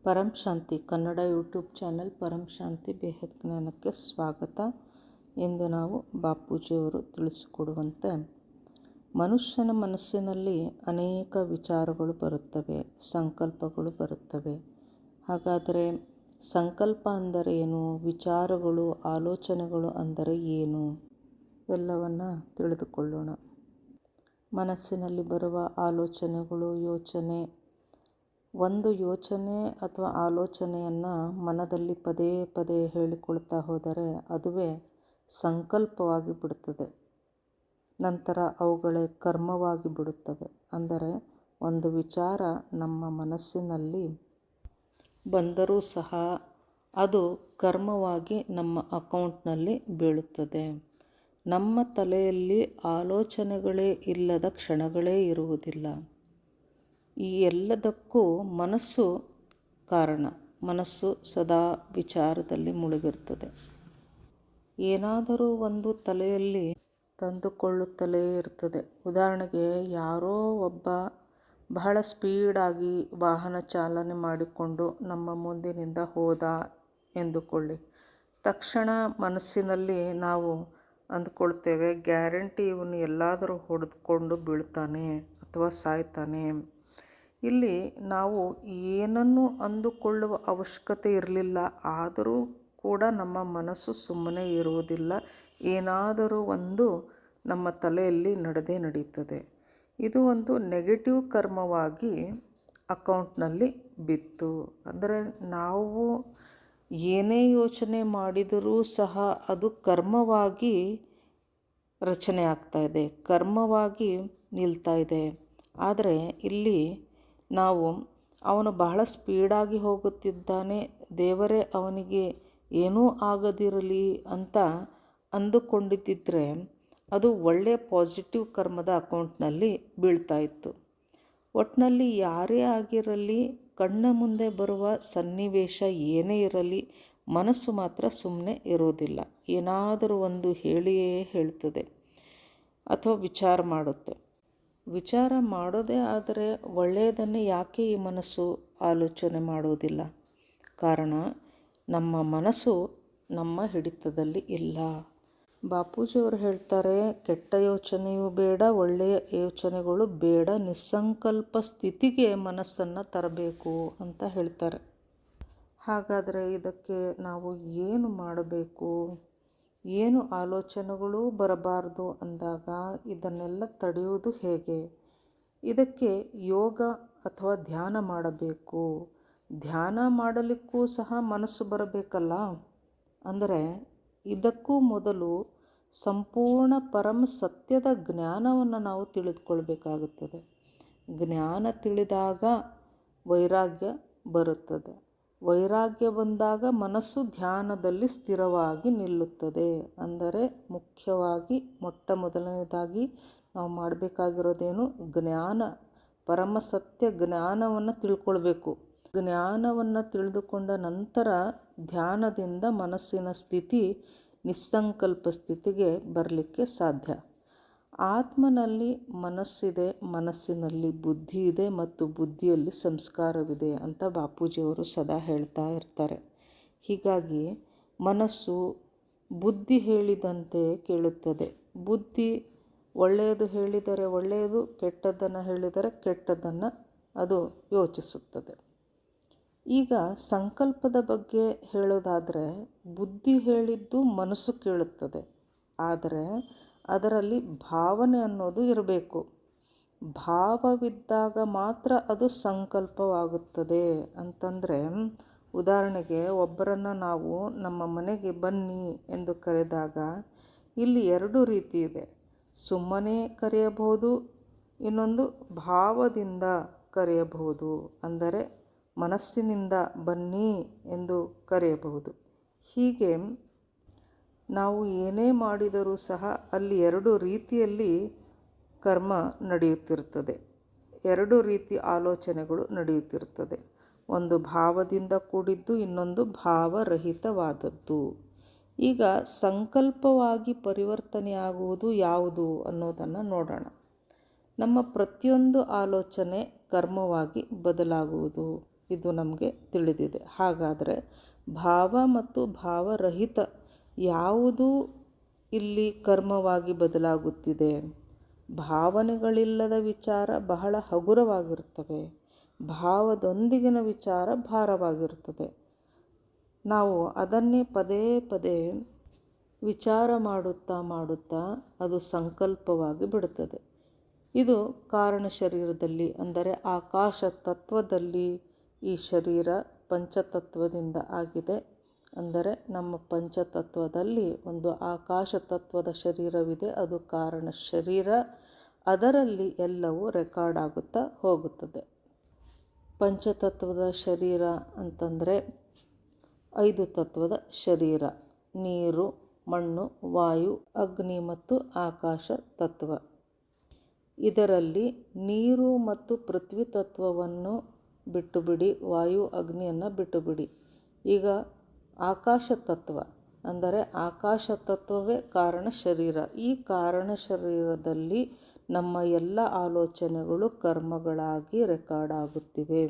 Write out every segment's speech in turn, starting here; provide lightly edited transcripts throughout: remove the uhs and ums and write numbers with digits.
ಪರಂ ಶಾಂತಿ Kannada YouTube channel ಪರಂ ಶಾಂತಿ ಬೇಹದ್ ಜ್ಞಾನಕ್ಕೆ ಸ್ವಾಗತ. ಎಂದು ನಾವು ಬಾಪೂಜಿಯವರು ತಿಳಿಸಿಕೊಡುವಂತೆ ಮನುಷ್ಯನ ಮನಸ್ಸಿನಲ್ಲಿ ಅನೇಕ ವಿಚಾರಗಳು ಬರುತ್ತವೆ, ಸಂಕಲ್ಪಗಳು ಬರುತ್ತವೆ. ಹಾಗಾದರೆ ಸಂಕಲ್ಪ ಅಂದರೆ ಏನು, ವಿಚಾರಗಳು ಆಲೋಚನೆಗಳು ಅಂದರೆ ಏನು ಎಲ್ಲವನ್ನು ತಿಳಿದುಕೊಳ್ಳೋಣ. ಮನಸ್ಸಿನಲ್ಲಿ ಬರುವ ಆಲೋಚನೆಗಳು, ಯೋಚನೆ, ಒಂದು ಯೋಚನೆ ಅಥವಾ ಆಲೋಚನೆಯನ್ನು ಮನದಲ್ಲಿ ಪದೇ ಪದೇ ಹೇಳಿಕೊಳ್ತಾ ಹೋದರೆ ಅದುವೇ ಸಂಕಲ್ಪವಾಗಿ ಬಿಡುತ್ತದೆ. ನಂತರ ಅವುಗಳೇ ಕರ್ಮವಾಗಿ ಬಿಡುತ್ತವೆ. ಅಂದರೆ ಒಂದು ವಿಚಾರ ನಮ್ಮ ಮನಸ್ಸಿನಲ್ಲಿ ಬಂದರೂ ಸಹ ಅದು ಕರ್ಮವಾಗಿ ನಮ್ಮ ಅಕೌಂಟ್ನಲ್ಲಿ ಬೀಳುತ್ತದೆ. ನಮ್ಮ ತಲೆಯಲ್ಲಿ ಆಲೋಚನೆಗಳೇ ಇಲ್ಲದ ಕ್ಷಣಗಳೇ ಇರುವುದಿಲ್ಲ. ಈ ಎಲ್ಲದಕ್ಕೂ ಮನಸ್ಸು ಕಾರಣ. ಮನಸ್ಸು ಸದಾ ವಿಚಾರದಲ್ಲಿ ಮುಳುಗಿರ್ತದೆ. ಏನಾದರೂ ಒಂದು ತಲೆಯಲ್ಲಿ ತಂದುಕೊಳ್ಳುತ್ತಲೇ ಇರ್ತದೆ. ಉದಾಹರಣೆಗೆ ಯಾರೋ ಒಬ್ಬ ಬಹಳ ಸ್ಪೀಡಾಗಿ ವಾಹನ ಚಾಲನೆ ಮಾಡಿಕೊಂಡು ನಮ್ಮ ಮುಂದಿನಿಂದ ಹೋದ ಎಂದುಕೊಳ್ಳಿ. ತಕ್ಷಣ ಮನಸ್ಸಿನಲ್ಲಿ ನಾವು ಅಂದುಕೊಳ್ತೇವೆ, ಗ್ಯಾರಂಟಿ ಇವನು ಎಲ್ಲಾದರೂ ಹೊಡೆದುಕೊಂಡು ಬೀಳ್ತಾನೆ ಅಥವಾ ಸಾಯ್ತಾನೆ. ಇಲ್ಲಿ ನಾವು ಏನನ್ನು ಅಂದುಕೊಳ್ಳುವ ಅವಶ್ಯಕತೆ ಇರಲಿಲ್ಲ. ಆದರೂ ಕೂಡ ನಮ್ಮ ಮನಸ್ಸು ಸುಮ್ಮನೆ ಇರುವುದಿಲ್ಲ. ಏನಾದರೂ ಒಂದು ನಮ್ಮ ತಲೆಯಲ್ಲಿ ನಡೆದೇ ನಡೀತದೆ. ಇದು ಒಂದು ನೆಗೆಟಿವ್ ಕರ್ಮವಾಗಿ ಅಕೌಂಟ್ನಲ್ಲಿ ಬಿತ್ತು. ಅಂದರೆ ನಾವು ಏನೇ ಯೋಚನೆ ಮಾಡಿದರೂ ಸಹ ಅದು ಕರ್ಮವಾಗಿ ರಚನೆ ಆಗ್ತಾ ಇದೆ, ಕರ್ಮವಾಗಿ ನಿಲ್ತಾ ಇದೆ. ಆದರೆ ಇಲ್ಲಿ ನಾವು ಅವನು ಬಹಳ ಸ್ಪೀಡಾಗಿ ಹೋಗುತ್ತಿದ್ದಾನೆ, ದೇವರೇ ಅವನಿಗೆ ಏನೂ ಆಗದಿರಲಿ ಅಂತ ಅಂದುಕೊಂಡಿದ್ದರೆ ಅದು ಒಳ್ಳೆಯ ಪಾಸಿಟಿವ್ ಕರ್ಮದ ಅಕೌಂಟ್ನಲ್ಲಿ ಬೀಳ್ತಾ ಇತ್ತು. ಒಟ್ಟಿನಲ್ಲಿ ಯಾರೇ ಆಗಿರಲಿ, ಕಣ್ಣ ಮುಂದೆ ಬರುವ ಸನ್ನಿವೇಶ ಏನೇ ಇರಲಿ, ಮನಸ್ಸು ಮಾತ್ರ ಸುಮ್ಮನೆ ಇರೋದಿಲ್ಲ. ಏನಾದರೂ ಒಂದು ಹೇಳಿಯೇ ಹೇಳ್ತದೆ ಅಥವಾ ವಿಚಾರ ಮಾಡುತ್ತೆ. ವಿಚಾರ ಮಾಡೋದೇ ಆದರೆ ಒಳ್ಳೆಯದನ್ನೇ ಯಾಕೆ ಈ ಮನಸ್ಸು ಆಲೋಚನೆ ಮಾಡುವುದಿಲ್ಲ? ಕಾರಣ ನಮ್ಮ ಮನಸ್ಸು ನಮ್ಮ ಹಿಡಿತದಲ್ಲಿ ಇಲ್ಲ. ಬಾಪೂಜಿಯವರು ಹೇಳ್ತಾರೆ, ಕೆಟ್ಟ ಯೋಚನೆಯೂ ಬೇಡ, ಒಳ್ಳೆಯ ಯೋಚನೆಗಳು ಬೇಡ, ನಿಸ್ಸಂಕಲ್ಪ ಸ್ಥಿತಿಗೆ ಮನಸ್ಸನ್ನು ತರಬೇಕು ಅಂತ ಹೇಳ್ತಾರೆ. ಹಾಗಾದರೆ ಇದಕ್ಕೆ ನಾವು ಏನು ಮಾಡಬೇಕು? ಏನು ಆಲೋಚನೆಗಳೂ ಬರಬಾರ್ದು ಅಂದಾಗ ಇದನ್ನೆಲ್ಲ ತಡೆಯುವುದು ಹೇಗೆ? ಇದಕ್ಕೆ ಯೋಗ ಅಥವಾ ಧ್ಯಾನ ಮಾಡಬೇಕು. ಧ್ಯಾನ ಮಾಡಲಿಕ್ಕೂ ಸಹ ಮನಸ್ಸು ಬರಬೇಕಲ್ಲ. ಅಂದರೆ ಇದಕ್ಕೂ ಮೊದಲು ಸಂಪೂರ್ಣ ಪರಮ ಸತ್ಯದ ಜ್ಞಾನವನ್ನು ನಾವು ತಿಳಿದುಕೊಳ್ಬೇಕಾಗುತ್ತದೆ. ಜ್ಞಾನ ತಿಳಿದಾಗ ವೈರಾಗ್ಯ ಬರುತ್ತದೆ. ವೈರಾಗ್ಯ ಬಂದಾಗ ಮನಸ್ಸು ಧ್ಯಾನದಲ್ಲಿ ಸ್ಥಿರವಾಗಿ ನಿಲ್ಲುತ್ತದೆ. ಅಂದರೆ ಮುಖ್ಯವಾಗಿ ಮೊಟ್ಟ ಮೊದಲನೇದಾಗಿ ನಾವು ಮಾಡಬೇಕಾಗಿರೋದೇನು? ಜ್ಞಾನ, ಪರಮಸತ್ಯ ಜ್ಞಾನವನ್ನು ತಿಳ್ಕೊಳ್ಬೇಕು. ಜ್ಞಾನವನ್ನು ತಿಳಿದುಕೊಂಡ ನಂತರ ಧ್ಯಾನದಿಂದ ಮನಸ್ಸಿನ ಸ್ಥಿತಿ ನಿಸ್ಸಂಕಲ್ಪ ಸ್ಥಿತಿಗೆ ಬರಲಿಕ್ಕೆ ಸಾಧ್ಯ. ಆತ್ಮನಲ್ಲಿ ಮನಸ್ಸಿದೆ, ಮನಸ್ಸಿನಲ್ಲಿ ಬುದ್ಧಿ ಇದೆ ಮತ್ತು ಬುದ್ಧಿಯಲ್ಲಿ ಸಂಸ್ಕಾರವಿದೆ ಅಂತ ಬಾಪೂಜಿಯವರು ಸದಾ ಹೇಳ್ತಾ ಇರ್ತಾರೆ. ಹೀಗಾಗಿ ಮನಸ್ಸು ಬುದ್ಧಿ ಹೇಳಿದಂತೆ ಕೇಳುತ್ತದೆ. ಬುದ್ಧಿ ಒಳ್ಳೆಯದು ಹೇಳಿದರೆ ಒಳ್ಳೆಯದು, ಕೆಟ್ಟದ್ದನ್ನು ಹೇಳಿದರೆ ಕೆಟ್ಟದ್ದನ್ನು ಅದು ಯೋಚಿಸುತ್ತದೆ. ಈಗ ಸಂಕಲ್ಪದ ಬಗ್ಗೆ ಹೇಳೋದಾದರೆ, ಬುದ್ಧಿ ಹೇಳಿದ್ದು ಮನಸ್ಸು ಕೇಳುತ್ತದೆ. ಆದರೆ ಅದರಲ್ಲಿ ಭಾವನೆ ಅನ್ನೋದು ಇರಬೇಕು. ಭಾವವಿದ್ದಾಗ ಮಾತ್ರ ಅದು ಸಂಕಲ್ಪವಾಗುತ್ತದೆ. ಅಂತಂದರೆ ಉದಾಹರಣೆಗೆ ಒಬ್ಬರನ್ನು ನಾವು ನಮ್ಮ ಮನೆಗೆ ಬನ್ನಿ ಎಂದು ಕರೆದಾಗ ಇಲ್ಲಿ ಎರಡು ರೀತಿ ಇದೆ. ಸುಮ್ಮನೆ ಕರೆಯಬಹುದು, ಇನ್ನೊಂದು ಭಾವದಿಂದ ಕರೆಯಬಹುದು. ಅಂದರೆ ಮನಸ್ಸಿನಿಂದ ಬನ್ನಿ ಎಂದು ಕರೆಯಬಹುದು. ಹೀಗೆ ನಾವು ಏನೇ ಮಾಡಿದರೂ ಸಹ ಅಲ್ಲಿ ಎರಡು ರೀತಿಯಲ್ಲಿ ಕರ್ಮ ನಡೆಯುತ್ತಿರುತ್ತದೆ. ಎರಡು ರೀತಿ ಆಲೋಚನೆಗಳು ನಡೆಯುತ್ತಿರುತ್ತದೆ. ಒಂದು ಭಾವದಿಂದ ಕೂಡಿದ್ದು, ಇನ್ನೊಂದು ಭಾವರಹಿತವಾದದ್ದು. ಈಗ ಸಂಕಲ್ಪವಾಗಿ ಪರಿವರ್ತನೆಯಾಗುವುದು ಯಾವುದು ಅನ್ನೋದನ್ನು ನೋಡೋಣ. ನಮ್ಮ ಪ್ರತಿಯೊಂದು ಆಲೋಚನೆ ಕರ್ಮವಾಗಿ ಬದಲಾಗುವುದು. ಇದು ನಮಗೆ ತಿಳಿದಿದೆ. ಹಾಗಾದರೆ ಭಾವ ಮತ್ತು ಭಾವರಹಿತ ಯಾವುದು ಇಲ್ಲಿ ಕರ್ಮವಾಗಿ ಬದಲಾಗುತ್ತಿದೆ? ಭಾವನೆಗಳಿಲ್ಲದ ವಿಚಾರ ಬಹಳ ಹಗುರವಾಗಿರುತ್ತವೆ, ಭಾವದೊಂದಿಗಿನ ವಿಚಾರ ಭಾರವಾಗಿರುತ್ತದೆ. ನಾವು ಅದನ್ನೇ ಪದೇ ಪದೇ ವಿಚಾರ ಮಾಡುತ್ತಾ ಅದು ಸಂಕಲ್ಪವಾಗಿ ಬಿಡುತ್ತದೆ. ಇದು ಕಾರಣ ಶರೀರದಲ್ಲಿ ಅಂದರೆ ಆಕಾಶ ತತ್ವದಲ್ಲಿ ಈ ಶರೀರ ಪಂಚತತ್ವದಿಂದ ಆಗಿದೆ. ಅಂದರೆ ನಮ್ಮ ಪಂಚತತ್ವದಲ್ಲಿ ಒಂದು ಆಕಾಶ ತತ್ವದ ಶರೀರವಿದೆ, ಅದು ಕಾರಣ ಶರೀರ. ಅದರಲ್ಲಿ ಎಲ್ಲವೂ ರೆಕಾರ್ಡ್ ಆಗುತ್ತಾ ಹೋಗುತ್ತದೆ. ಪಂಚತತ್ವದ ಶರೀರ ಅಂತಂದರೆ 5 ತತ್ವದ ಶರೀರ: ನೀರು, ಮಣ್ಣು, ವಾಯು, ಅಗ್ನಿ ಮತ್ತು ಆಕಾಶ ತತ್ವ. ಇದರಲ್ಲಿ ನೀರು ಮತ್ತು ಪೃಥ್ವಿ ತತ್ವವನ್ನು ಬಿಟ್ಟುಬಿಡಿ, ವಾಯು ಅಗ್ನಿಯನ್ನು ಬಿಟ್ಟುಬಿಡಿ. ಈಗ ಆಕಾಶ ತತ್ವ ಅಂದರೆ ಆಕಾಶ ತತ್ವವೇ ಕಾರಣ ಶರೀರ. ಈ ಕಾರಣ ಶರೀರದಲ್ಲಿ ನಮ್ಮ ಎಲ್ಲ ಆಲೋಚನೆಗಳು ಕರ್ಮಗಳಾಗಿ ರೆಕಾರ್ಡ್ ಆಗುತ್ತಿವೆ.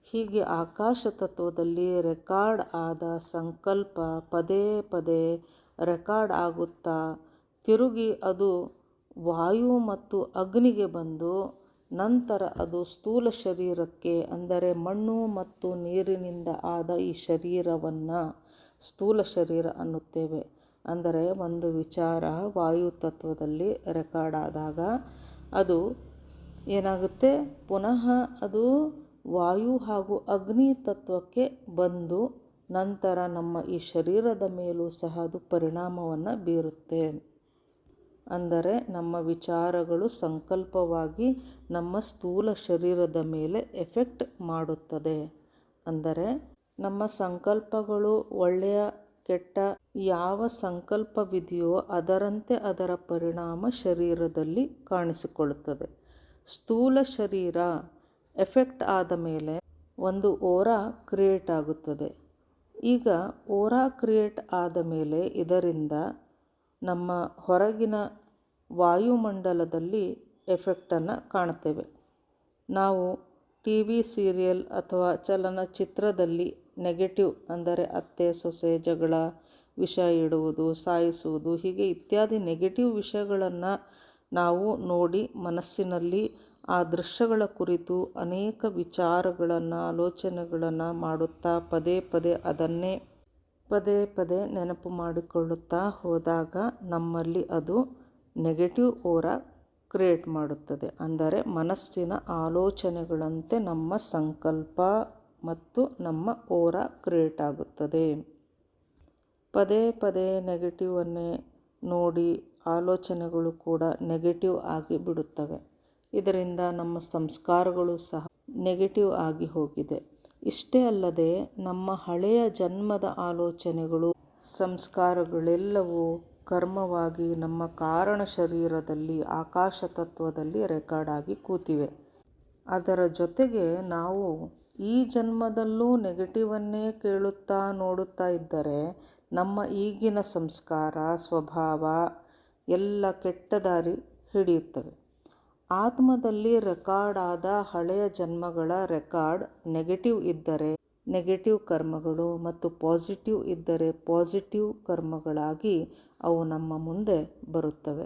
ಹೀಗೆ ಆಕಾಶ ತತ್ವದಲ್ಲಿ ರೆಕಾರ್ಡ್ ಆದ ಸಂಕಲ್ಪ ಪದೇ ಪದೇ ರೆಕಾರ್ಡ್ ಆಗುತ್ತಾ ತಿರುಗಿ ಅದು ವಾಯು ಮತ್ತು ಅಗ್ನಿಗೆ ಬಂದು ನಂತರ ಅದು ಸ್ಥೂಲ ಶರೀರಕ್ಕೆ ಅಂದರೆ ಮಣ್ಣು ಮತ್ತು ನೀರಿನಿಂದ ಆದ ಈ ಶರೀರವನ್ನು ಸ್ಥೂಲ ಶರೀರ ಅನ್ನುತ್ತೇವೆ. ಅಂದರೆ ಒಂದು ವಿಚಾರ ವಾಯು ತತ್ವದಲ್ಲಿ ರೆಕಾರ್ಡ್ ಆದಾಗ ಅದು ಏನಾಗುತ್ತೆ, ಪುನಃ ಅದು ವಾಯು ಹಾಗೂ ಅಗ್ನಿ ತತ್ವಕ್ಕೆ ಬಂದು ನಂತರ ನಮ್ಮ ಈ ಶರೀರದ ಮೇಲೂ ಸಹ ಅದು ಪರಿಣಾಮವನ್ನು ಬೀರುತ್ತೆ. ಅಂದರೆ ನಮ್ಮ ವಿಚಾರಗಳು ಸಂಕಲ್ಪವಾಗಿ ನಮ್ಮ ಸ್ಥೂಲ ಶರೀರದ ಮೇಲೆ ಎಫೆಕ್ಟ್ ಮಾಡುತ್ತದೆ. ಅಂದರೆ ನಮ್ಮ ಸಂಕಲ್ಪಗಳು ಒಳ್ಳೆಯ ಕೆಟ್ಟ ಯಾವ ಸಂಕಲ್ಪವಿದೆಯೋ ಅದರಂತೆ ಅದರ ಪರಿಣಾಮ ಶರೀರದಲ್ಲಿ ಕಾಣಿಸಿಕೊಳ್ಳುತ್ತದೆ. ಸ್ಥೂಲ ಶರೀರ ಎಫೆಕ್ಟ್ ಆದ ಮೇಲೆ ಒಂದು ಓರಾ ಕ್ರಿಯೇಟ್ ಆಗುತ್ತದೆ. ಈಗ ಓರಾ ಕ್ರಿಯೇಟ್ ಆದ ಮೇಲೆ ಇದರಿಂದ ನಮ್ಮ ಹೊರಗಿನ ವಾಯುಮಂಡಲದಲ್ಲಿ ಎಫೆಕ್ಟನ್ನು ಕಾಣ್ತೇವೆ. ನಾವು TV ಸೀರಿಯಲ್ ಅಥವಾ ಚಲನಚಿತ್ರದಲ್ಲಿ ನೆಗೆಟಿವ್ ಅಂದರೆ ಅತ್ತೆ ಸೊಸೆ ಜಗಳ, ವಿಷ ಇಡುವುದು, ಸಾಯಿಸುವುದು ಹೀಗೆ ಇತ್ಯಾದಿ ನೆಗೆಟಿವ್ ವಿಷಯಗಳನ್ನು ನಾವು ನೋಡಿ ಮನಸ್ಸಿನಲ್ಲಿ ಆ ದೃಶ್ಯಗಳ ಕುರಿತು ಅನೇಕ ವಿಚಾರಗಳನ್ನು ಆಲೋಚನೆಗಳನ್ನು ಮಾಡುತ್ತಾ ಪದೇ ಪದೇ ಅದನ್ನೇ ಪದೇ ಪದೇ ನೆನಪು ಮಾಡಿಕೊಳ್ಳುತ್ತಾ ಹೋದಾಗ ನಮ್ಮಲ್ಲಿ ಅದು ನೆಗೆಟಿವ್ ಓರಾ ಕ್ರಿಯೇಟ್ ಮಾಡುತ್ತದೆ. ಅಂದರೆ ಮನಸ್ಸಿನ ಆಲೋಚನೆಗಳಂತೆ ನಮ್ಮ ಸಂಕಲ್ಪ ಮತ್ತು ನಮ್ಮ ಓರಾ ಕ್ರಿಯೇಟ್ ಆಗುತ್ತದೆ. ಪದೇ ಪದೇ ನೆಗೆಟಿವನ್ನೇ ನೋಡಿ ಆಲೋಚನೆಗಳು ಕೂಡ ನೆಗೆಟಿವ್ ಆಗಿ ಬಿಡುತ್ತವೆ. ಇದರಿಂದ ನಮ್ಮ ಸಂಸ್ಕಾರಗಳು ಸಹ ನೆಗೆಟಿವ್ ಆಗಿ ಹೋಗಿದೆ. ಇಷ್ಟೇ ಅಲ್ಲದೆ ನಮ್ಮ ಹಳೆಯ ಜನ್ಮದ ಆಲೋಚನೆಗಳು ಸಂಸ್ಕಾರಗಳೆಲ್ಲವೂ ಕರ್ಮವಾಗಿ ನಮ್ಮ ಕಾರಣ ಶರೀರದಲ್ಲಿ ಆಕಾಶ ತತ್ವದಲ್ಲಿ ರೆಕಾರ್ಡ್ ಆಗಿ ಕೂತಿವೆ. ಅದರ ಜೊತೆಗೆ ನಾವು ಈ ಜನ್ಮದಲ್ಲೂ ನೆಗೆಟಿವನ್ನೇ ಕೇಳುತ್ತಾ ನೋಡುತ್ತಾ ಇದ್ದರೆ ನಮ್ಮ ಈಗಿನ ಸಂಸ್ಕಾರ ಸ್ವಭಾವ ಎಲ್ಲ ಕೆಟ್ಟ ದಾರಿ ಹಿಡಿಯುತ್ತವೆ. ಆತ್ಮದಲ್ಲಿ ರೆಕಾರ್ಡ್ ಆದ ಹಳೆಯ ಜನ್ಮಗಳ ರೆಕಾರ್ಡ್ ನೆಗೆಟಿವ್ ಇದ್ದರೆ ನೆಗೆಟಿವ್ ಕರ್ಮಗಳು ಮತ್ತು ಪಾಸಿಟಿವ್ ಇದ್ದರೆ ಪಾಸಿಟಿವ್ ಕರ್ಮಗಳಾಗಿ ಅವು ನಮ್ಮ ಮುಂದೆ ಬರುತ್ತವೆ.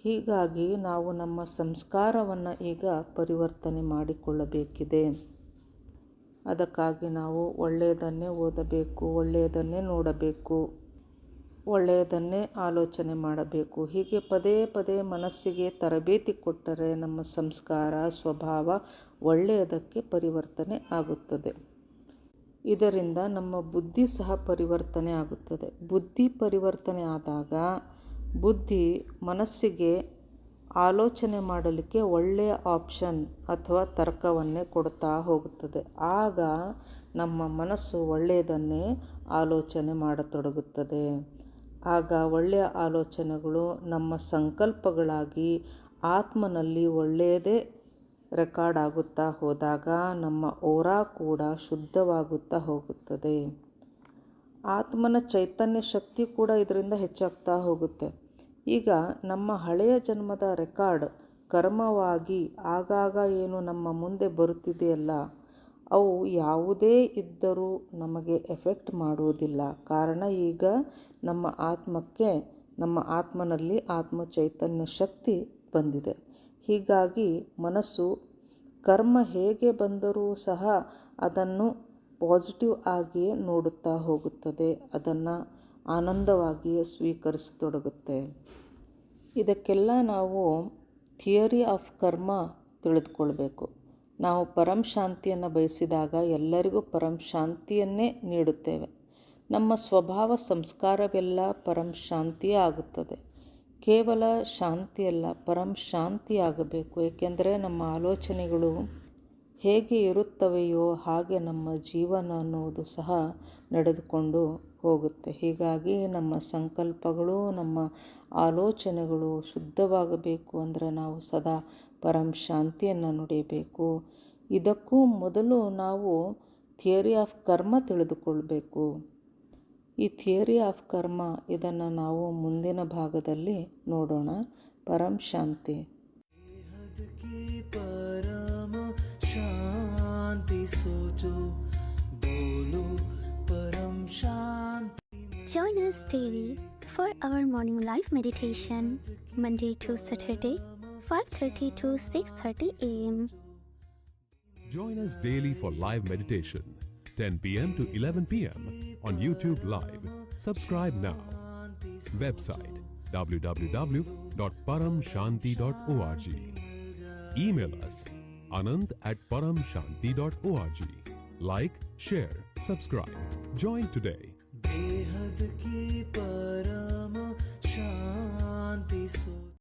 ಹೀಗಾಗಿ ನಾವು ನಮ್ಮ ಸಂಸ್ಕಾರವನ್ನು ಈಗ ಪರಿವರ್ತನೆ ಮಾಡಿಕೊಳ್ಳಬೇಕಿದೆ. ಅದಕ್ಕಾಗಿ ನಾವು ಒಳ್ಳೆಯದನ್ನೇ ಓದಬೇಕು, ಒಳ್ಳೆಯದನ್ನೇ ನೋಡಬೇಕು, ಒಳ್ಳೆಯದನ್ನೇ ಆಲೋಚನೆ ಮಾಡಬೇಕು. ಹೀಗೆ ಪದೇ ಪದೇ ಮನಸ್ಸಿಗೆ ತರಬೇತಿ ಕೊಟ್ಟರೆ ನಮ್ಮ ಸಂಸ್ಕಾರ ಸ್ವಭಾವ ಒಳ್ಳೆಯದಕ್ಕೆ ಪರಿವರ್ತನೆ ಆಗುತ್ತದೆ. ಇದರಿಂದ ನಮ್ಮ ಬುದ್ಧಿ ಸಹ ಪರಿವರ್ತನೆ ಆಗುತ್ತದೆ. ಬುದ್ಧಿ ಪರಿವರ್ತನೆ ಆದಾಗ ಬುದ್ಧಿ ಮನಸ್ಸಿಗೆ ಆಲೋಚನೆ ಮಾಡಲಿಕ್ಕೆ ಒಳ್ಳೆಯ ಆಪ್ಷನ್ ಅಥವಾ ತರ್ಕವನ್ನೇ ಕೊಡ್ತಾ ಹೋಗುತ್ತದೆ. ಆಗ ನಮ್ಮ ಮನಸ್ಸು ಒಳ್ಳೆಯದನ್ನೇ ಆಲೋಚನೆ ಮಾಡತೊಡಗುತ್ತದೆ. ಆಗ ಒಳ್ಳೆಯ ಆಲೋಚನೆಗಳು ನಮ್ಮ ಸಂಕಲ್ಪಗಳಾಗಿ ಆತ್ಮನಲ್ಲಿ ಒಳ್ಳೆಯದೇ ರೆಕಾರ್ಡ್ ಆಗುತ್ತಾ ಹೋದಾಗ ನಮ್ಮ ಓರಾ ಕೂಡ ಶುದ್ಧವಾಗುತ್ತಾ ಹೋಗುತ್ತದೆ. ಆತ್ಮನ ಚೈತನ್ಯ ಶಕ್ತಿ ಕೂಡ ಇದರಿಂದ ಹೆಚ್ಚಾಗ್ತಾ ಹೋಗುತ್ತೆ. ಈಗ ನಮ್ಮ ಹಳೆಯ ಜನ್ಮದ ರೆಕಾರ್ಡ್ ಕರ್ಮವಾಗಿ ಆಗಾಗ ಏನು ನಮ್ಮ ಮುಂದೆ ಬರುತ್ತಿದೆಯಲ್ಲ ಅವು ಯಾವುದೇ ಇದ್ದರೂ ನಮಗೆ ಎಫೆಕ್ಟ್ ಮಾಡುವುದಿಲ್ಲ. ಕಾರಣ ಈಗ ನಮ್ಮ ಆತ್ಮನಲ್ಲಿ ಆತ್ಮ ಚೈತನ್ಯ ಶಕ್ತಿ ಬಂದಿದೆ. ಹೀಗಾಗಿ ಮನಸ್ಸು ಕರ್ಮ ಹೇಗೆ ಬಂದರೂ ಸಹ ಅದನ್ನು ಪಾಸಿಟಿವ್ ಆಗಿಯೇ ನೋಡುತ್ತಾ ಹೋಗುತ್ತದೆ. ಅದನ್ನು ಆನಂದವಾಗಿಯೇ ಸ್ವೀಕರಿಸತೊಡಗುತ್ತೆ. ಇದಕ್ಕೆಲ್ಲ ನಾವು ಥಿಯರಿ ಆಫ್ ಕರ್ಮ ತಿಳಿದುಕೊಳ್ಬೇಕು. ನಾವು ಪರಂ ಶಾಂತಿಯನ್ನು ಬಯಸಿದಾಗ ಎಲ್ಲರಿಗೂ ಪರಂ ಶಾಂತಿಯನ್ನೇ ನೀಡುತ್ತೇವೆ. ನಮ್ಮ ಸ್ವಭಾವ ಸಂಸ್ಕಾರವೆಲ್ಲ ಪರಂ ಶಾಂತಿಯೇ ಆಗುತ್ತದೆ. ಕೇವಲ ಶಾಂತಿಯಲ್ಲ, ಪರಂ ಶಾಂತಿಯಾಗಬೇಕು. ಏಕೆಂದರೆ ನಮ್ಮ ಆಲೋಚನೆಗಳು ಹೇಗೆ ಇರುತ್ತವೆಯೋ ಹಾಗೆ ನಮ್ಮ ಜೀವನ ಅನ್ನುವುದು ಸಹ ನಡೆದುಕೊಂಡು ಹೋಗುತ್ತೆ. ಹೀಗಾಗಿ ನಮ್ಮ ಸಂಕಲ್ಪಗಳು, ನಮ್ಮ ಆಲೋಚನೆಗಳು ಶುದ್ಧವಾಗಬೇಕು ಅಂದರೆ ನಾವು ಸದಾ ಪರಂ ಶಾಂತಿಯನ್ನು ನುಡಿಯಬೇಕು. ಇದಕ್ಕೂ ಮೊದಲು ನಾವು ಥಿಯರಿ ಆಫ್ ಕರ್ಮ ತಿಳಿದುಕೊಳ್ಬೇಕು. ಈ ಥಿಯರಿ ಆಫ್ ಕರ್ಮ ಇದನ್ನು ನಾವು ಮುಂದಿನ ಭಾಗದಲ್ಲಿ ನೋಡೋಣ. ಪರಂ ಶಾಂತಿ. Join us daily for our morning live meditation, Monday to Saturday, 5:30 to 6:30 a.m. Join us daily for live meditation, 10 p.m. to 11 p.m. on YouTube Live. Subscribe now. Website www.paramshanti.org. Email us anant@paramshanti.org. Like, share, subscribe. Join today. बेहद की परम शांति सो